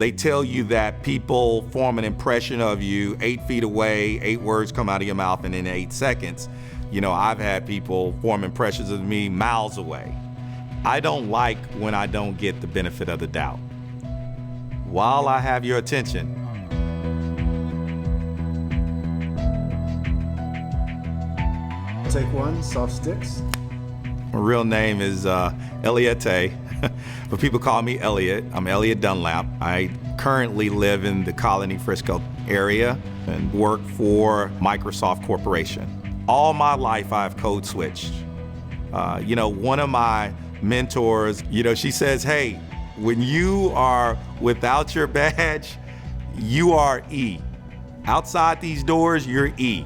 They tell you that people form an impression of you 8 feet away, 8 words come out of your mouth, and in 8 seconds. I've had people form impressions of me miles away. I don't like when I don't get the benefit of the doubt. While I have your attention, Take one, soft sticks. my real name is Elliotte, but people call me Elliotte. I'm Elliotte Dunlap. I currently live in the Colony Frisco area and work for Microsoft Corporation. All my life I've code switched. One of my mentors, she says, hey, when you are without your badge, you are E. Outside these doors, you're E.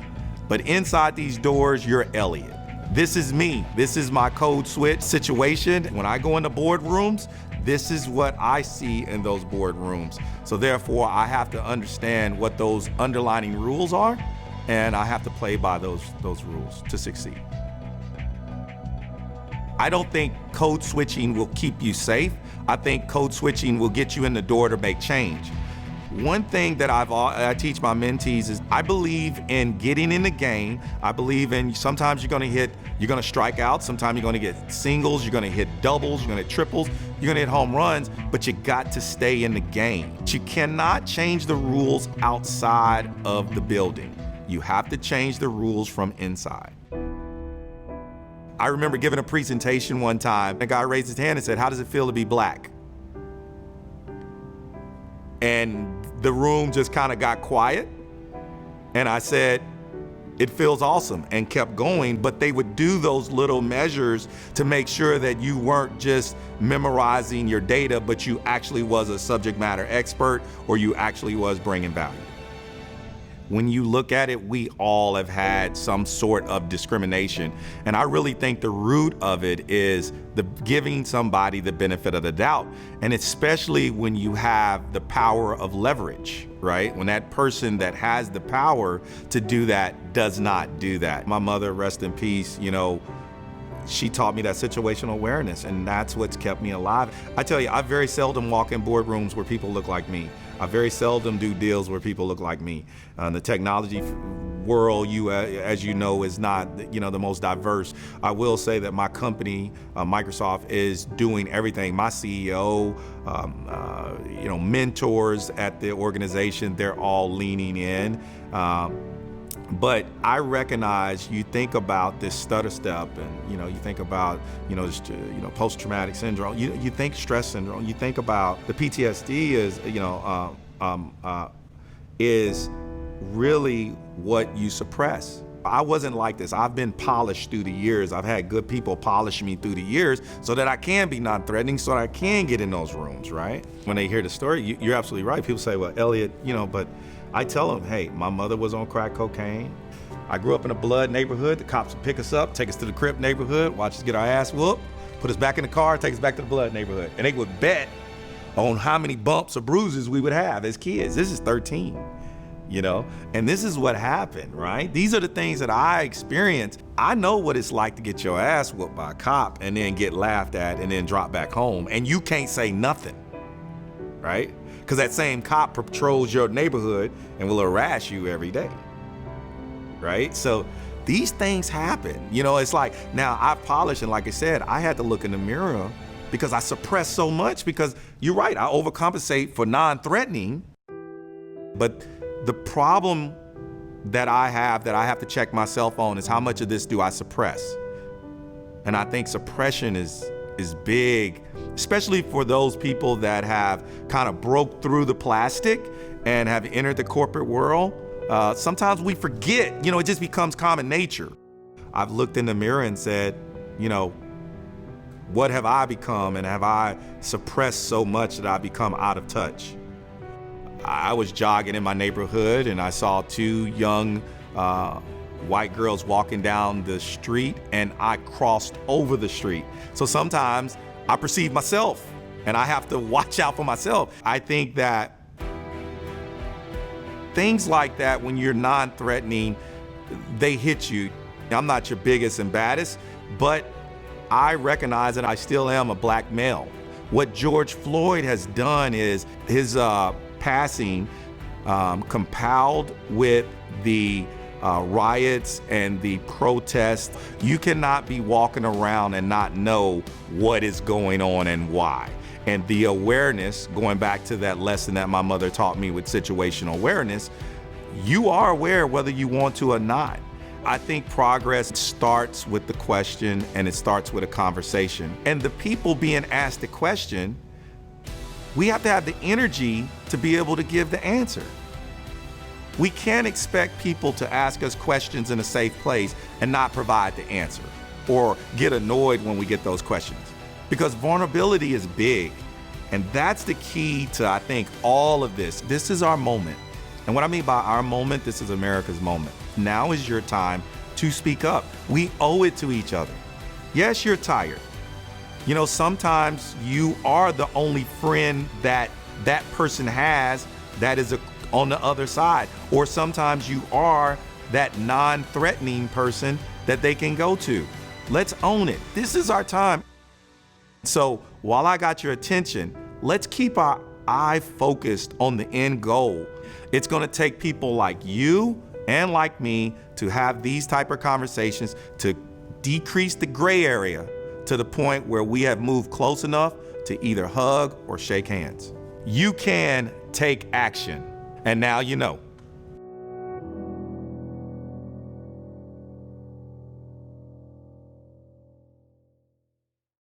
But inside these doors, you're Elliotte. This is me. This is my code switch situation. When I go into boardrooms, this is what I see in those boardrooms. So therefore, I have to understand what those underlining rules are, and I have to play by those rules to succeed. I don't think code switching will keep you safe. I think code switching will get you in the door to make change. One thing that I teach my mentees is I believe in getting in the game. I believe in sometimes you're gonna strike out, sometimes you're gonna get singles, you're gonna hit doubles, you're gonna hit triples, you're gonna hit home runs, but you got to stay in the game. You cannot change the rules outside of the building. You have to change the rules from inside. I remember giving a presentation one time. A guy raised his hand and said, "How does it feel to be black?" And the room just kind of got quiet. And I said, "It feels awesome," and kept going. But they would do those little measures to make sure that you weren't just memorizing your data, but you actually was a subject matter expert, or you actually was bringing value. When you look at it, we all have had some sort of discrimination. And I really think the root of it is giving somebody the benefit of the doubt. And especially when you have the power of leverage, right? When that person that has the power to do that does not do that. My mother, rest in peace, she taught me that situational awareness, and that's what's kept me alive. I tell you, I very seldom walk in boardrooms where people look like me. I very seldom do deals where people look like me. The technology world, as you know, is not the most diverse. I will say that my company, Microsoft, is doing everything. My CEO, mentors at the organization, they're all leaning in. But I recognize, you think about this stutter step, and you think about post-traumatic syndrome. You think stress syndrome. You think about the PTSD is really what you suppress. I wasn't like this. I've been polished through the years. I've had good people polish me through the years so that I can be non-threatening, so that I can get in those rooms, right? When they hear the story, you're absolutely right. People say, well, Elliotte, but I tell them, hey, my mother was on crack cocaine. I grew up in a blood neighborhood. The cops would pick us up, take us to the Crip neighborhood, watch us get our ass whooped, put us back in the car, take us back to the blood neighborhood. And they would bet on how many bumps or bruises we would have as kids. This is 13, and this is what happened, right? These are the things that I experienced. I know what it's like to get your ass whooped by a cop and then get laughed at and then drop back home, and you can't say nothing, right? Because that same cop patrols your neighborhood and will harass you every day, right? So these things happen. It's like, now I've polished, and like I said, I had to look in the mirror because I suppressed so much, because you're right, I overcompensate for non-threatening. But the problem that I have to check myself on is how much of this do I suppress? And I think suppression is big, especially for those people that have kind of broke through the plastic and have entered the corporate world. Sometimes we forget, it just becomes common nature. I've looked in the mirror and said, what have I become, and have I suppressed so much that I've become out of touch? I was jogging in my neighborhood and I saw 2 young white girls walking down the street, and I crossed over the street. So sometimes I perceive myself and I have to watch out for myself. I think that things like that, when you're non-threatening, they hit you. I'm not your biggest and baddest, but I recognize that I still am a black male. What George Floyd has done is his passing, compiled with the riots and the protests. You cannot be walking around and not know what is going on and why. And the awareness, going back to that lesson that my mother taught me with situational awareness, you are aware whether you want to or not. I think progress starts with the question, and it starts with a conversation. And the people being asked the question, we have to have the energy to be able to give the answer. We can't expect people to ask us questions in a safe place and not provide the answer, or get annoyed when we get those questions, because vulnerability is big. And that's the key to, I think, all of this. This is our moment. And what I mean by our moment, this is America's moment. Now is your time to speak up. We owe it to each other. Yes, you're tired. You know, sometimes you are the only friend that that person has that is on the other side. Or sometimes you are that non-threatening person that they can go to. Let's own it. This is our time. So while I got your attention, let's keep our eye focused on the end goal. It's gonna take people like you and like me to have these type of conversations to decrease the gray area to the point where we have moved close enough to either hug or shake hands. You can take action, and now you know.